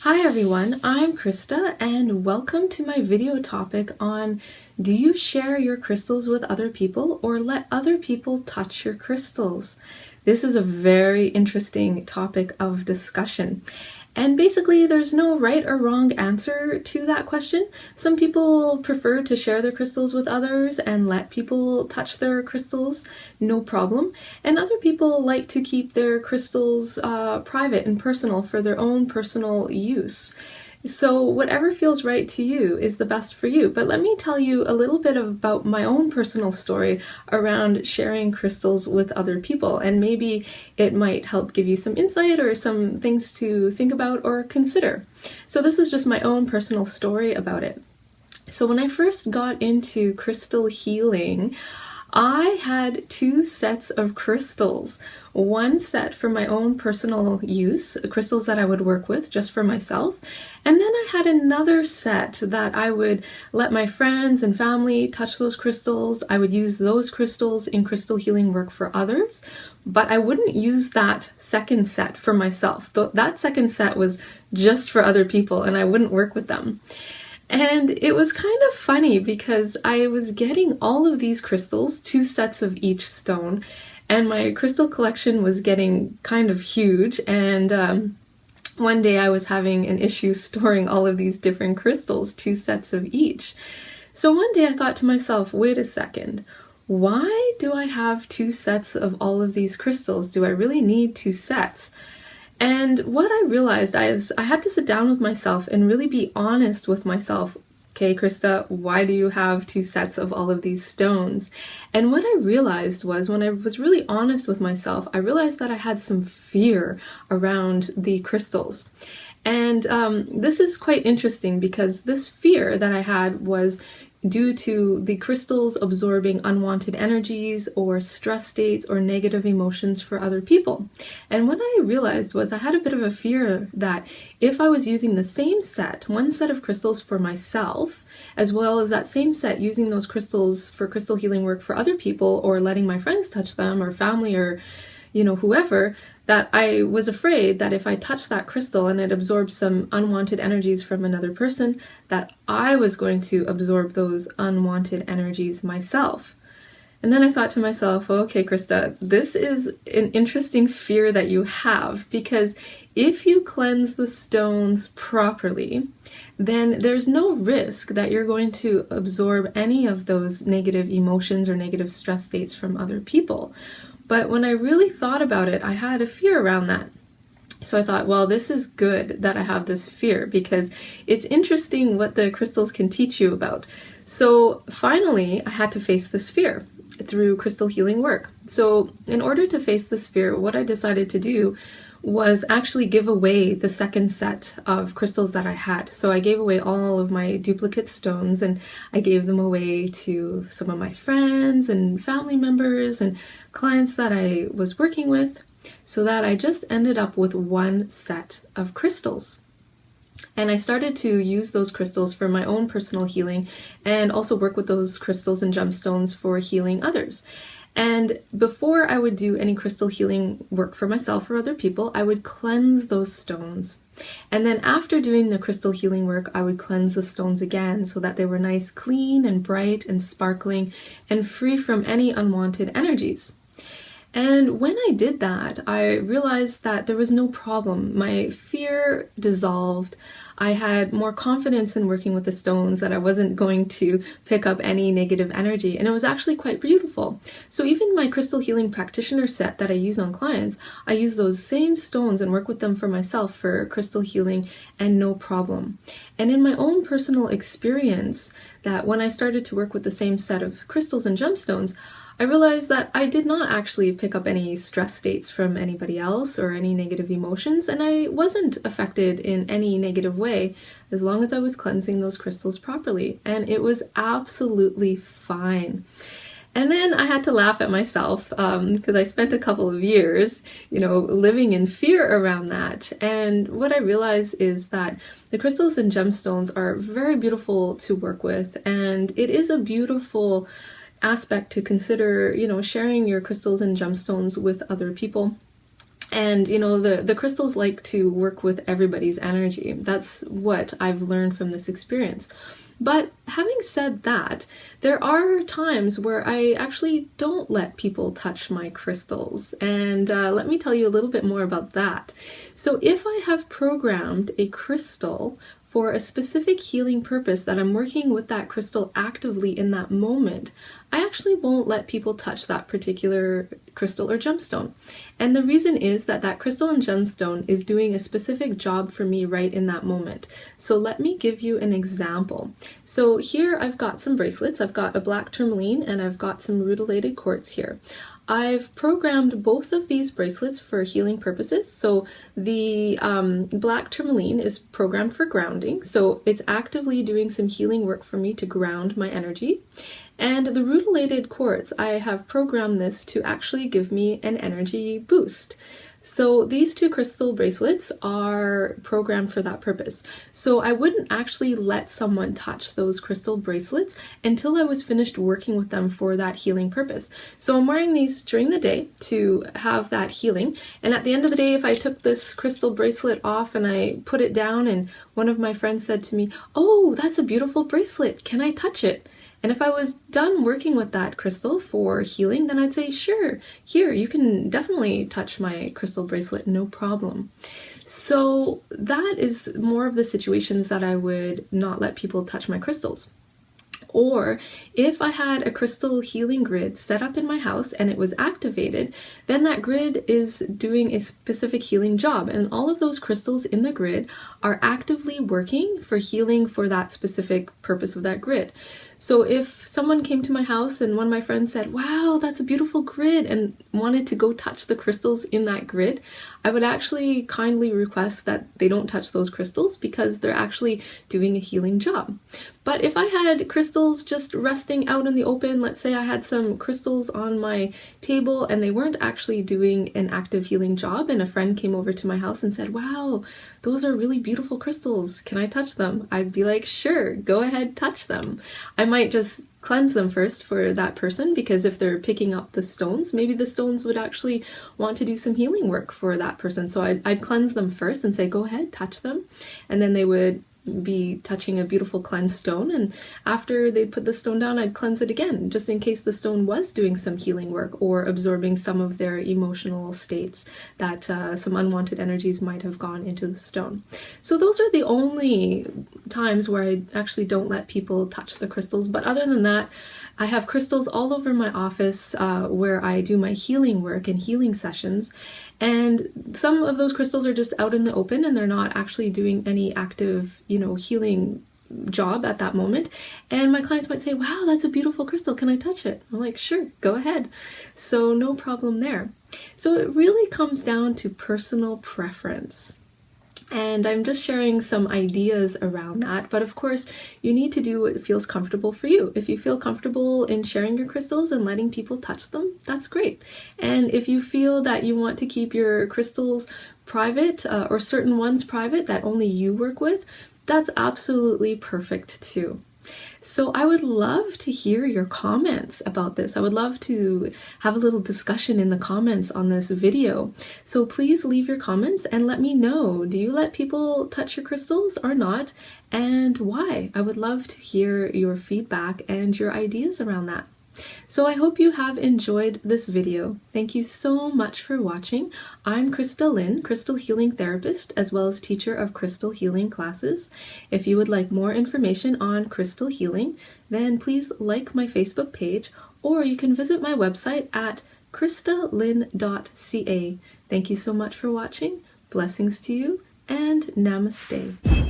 Hi everyone, I'm Krista and welcome to my video topic on do you share your crystals with other people or let other people touch your crystals? This is a very interesting topic of discussion. And basically, there's no right or wrong answer to that question. Some people prefer to share their crystals with others and let people touch their crystals, no problem. And other people like to keep their crystals private and personal for their own personal use. So whatever feels right to you is the best for you. But let me tell you a little bit about my own personal story around sharing crystals with other people, and maybe it might help give you some insight or some things to think about or consider. So this is just my own personal story about it. So when I first got into crystal healing, I had two sets of crystals. One set for my own personal use, crystals that I would work with just for myself, and then I had another set that I would let my friends and family touch those crystals. I would use those crystals in crystal healing work for others, but I wouldn't use that second set for myself. That second set was just for other people and I wouldn't work with them. And it was kind of funny because I was getting all of these crystals, two sets of each stone, and my crystal collection was getting kind of huge. And one day I was having an issue storing all of these different crystals, two sets of each. So one day I thought to myself, wait a second, why do I have two sets of all of these crystals? Do I really need two sets? And what I realized is I had to sit down with myself and really be honest with myself. Okay, Krista, why do you have two sets of all of these stones? And what I realized was when I was really honest with myself, I realized that I had some fear around the crystals. And this is quite interesting because this fear that I had was due to the crystals absorbing unwanted energies or stress states or negative emotions for other people. And what I realized was I had a bit of a fear that if I was using the same set, one set of crystals for myself, as well as that same set using those crystals for crystal healing work for other people or letting my friends touch them or family or whoever, that I was afraid that if I touched that crystal and it absorbed some unwanted energies from another person, that I was going to absorb those unwanted energies myself. And then I thought to myself, okay, Krista, this is an interesting fear that you have, because if you cleanse the stones properly, then there's no risk that you're going to absorb any of those negative emotions or negative stress states from other people. But when I really thought about it, I had a fear around that. So I thought, well, this is good that I have this fear because it's interesting what the crystals can teach you about. So finally, I had to face this fear through crystal healing work. So in order to face this fear, what I decided to do was actually give away the second set of crystals that I had. So I gave away all of my duplicate stones and I gave them away to some of my friends and family members and clients that I was working with, so that I just ended up with one set of crystals. And I started to use those crystals for my own personal healing and also work with those crystals and gemstones for healing others. And before I would do any crystal healing work for myself or other people, I would cleanse those stones. And then after doing the crystal healing work, I would cleanse the stones again so that they were nice, clean and bright and sparkling and free from any unwanted energies. And when I did that, I realized that there was no problem. My fear dissolved. I had more confidence in working with the stones, that I wasn't going to pick up any negative energy, and it was actually quite beautiful. So even my crystal healing practitioner set that I use on clients, I use those same stones and work with them for myself for crystal healing, and no problem. And in my own personal experience, that when I started to work with the same set of crystals and gemstones, I realized that I did not actually pick up any stress states from anybody else or any negative emotions, and I wasn't affected in any negative way as long as I was cleansing those crystals properly, and it was absolutely fine. And then I had to laugh at myself because I spent a couple of years, living in fear around that. And what I realized is that the crystals and gemstones are very beautiful to work with, and it is a beautiful aspect to consider, sharing your crystals and gemstones with other people. And you know, the crystals like to work with everybody's energy. That's what I've learned from this experience. But having said that, there are times where I actually don't let people touch my crystals. And let me tell you a little bit more about that. So if I have programmed a crystal for a specific healing purpose that I'm working with that crystal actively in that moment, I actually won't let people touch that particular crystal or gemstone. And the reason is that that crystal and gemstone is doing a specific job for me right in that moment. So let me give you an example. So here I've got some bracelets. I've got a black tourmaline and I've got some rutilated quartz here. I've programmed both of these bracelets for healing purposes. So the black tourmaline is programmed for grounding. So it's actively doing some healing work for me to ground my energy. And the rutilated quartz, I have programmed this to actually give me an energy boost. So these two crystal bracelets are programmed for that purpose. So I wouldn't actually let someone touch those crystal bracelets until I was finished working with them for that healing purpose. So I'm wearing these during the day to have that healing. And at the end of the day, if I took this crystal bracelet off and I put it down and one of my friends said to me, "Oh, that's a beautiful bracelet. Can I touch it?" And if I was done working with that crystal for healing, then I'd say, sure, here, you can definitely touch my crystal bracelet, no problem. So that is more of the situations that I would not let people touch my crystals. Or if I had a crystal healing grid set up in my house and it was activated, then that grid is doing a specific healing job. And all of those crystals in the grid are actively working for healing for that specific purpose of that grid. So if someone came to my house and one of my friends said, "Wow, that's a beautiful grid," and wanted to go touch the crystals in that grid, I would actually kindly request that they don't touch those crystals because they're actually doing a healing job. But if I had crystals just resting out in the open, let's say I had some crystals on my table and they weren't actually doing an active healing job, and a friend came over to my house and said, "Wow, those are really beautiful crystals. Can I touch them?" I'd be like, sure, go ahead, touch them. I might just cleanse them first for that person, because if they're picking up the stones, maybe the stones would actually want to do some healing work for that person. So I'd cleanse them first and say, go ahead, touch them. And then they would be touching a beautiful cleansed stone, and after they put the stone down, I'd cleanse it again, just in case the stone was doing some healing work or absorbing some of their emotional states that some unwanted energies might have gone into the stone. So those are the only times where I actually don't let people touch the crystals. But other than that, I have crystals all over my office where I do my healing work and healing sessions, and some of those crystals are just out in the open and they're not actually doing any active, healing job at that moment. And my clients might say, "Wow, that's a beautiful crystal. Can I touch it?" I'm like, sure, go ahead. So no problem there. So it really comes down to personal preference. And I'm just sharing some ideas around that. But of course, you need to do what feels comfortable for you. If you feel comfortable in sharing your crystals and letting people touch them, that's great. And if you feel that you want to keep your crystals private or certain ones private that only you work with, that's absolutely perfect too. So I would love to hear your comments about this. I would love to have a little discussion in the comments on this video. So please leave your comments and let me know, do you let people touch your crystals or not? And why? I would love to hear your feedback and your ideas around that. So I hope you have enjoyed this video. Thank you so much for watching. I'm Christa Lynn, crystal healing therapist, as well as teacher of crystal healing classes. If you would like more information on crystal healing, then please like my Facebook page, or you can visit my website at christalyn.ca. Thank you so much for watching. Blessings to you, and namaste.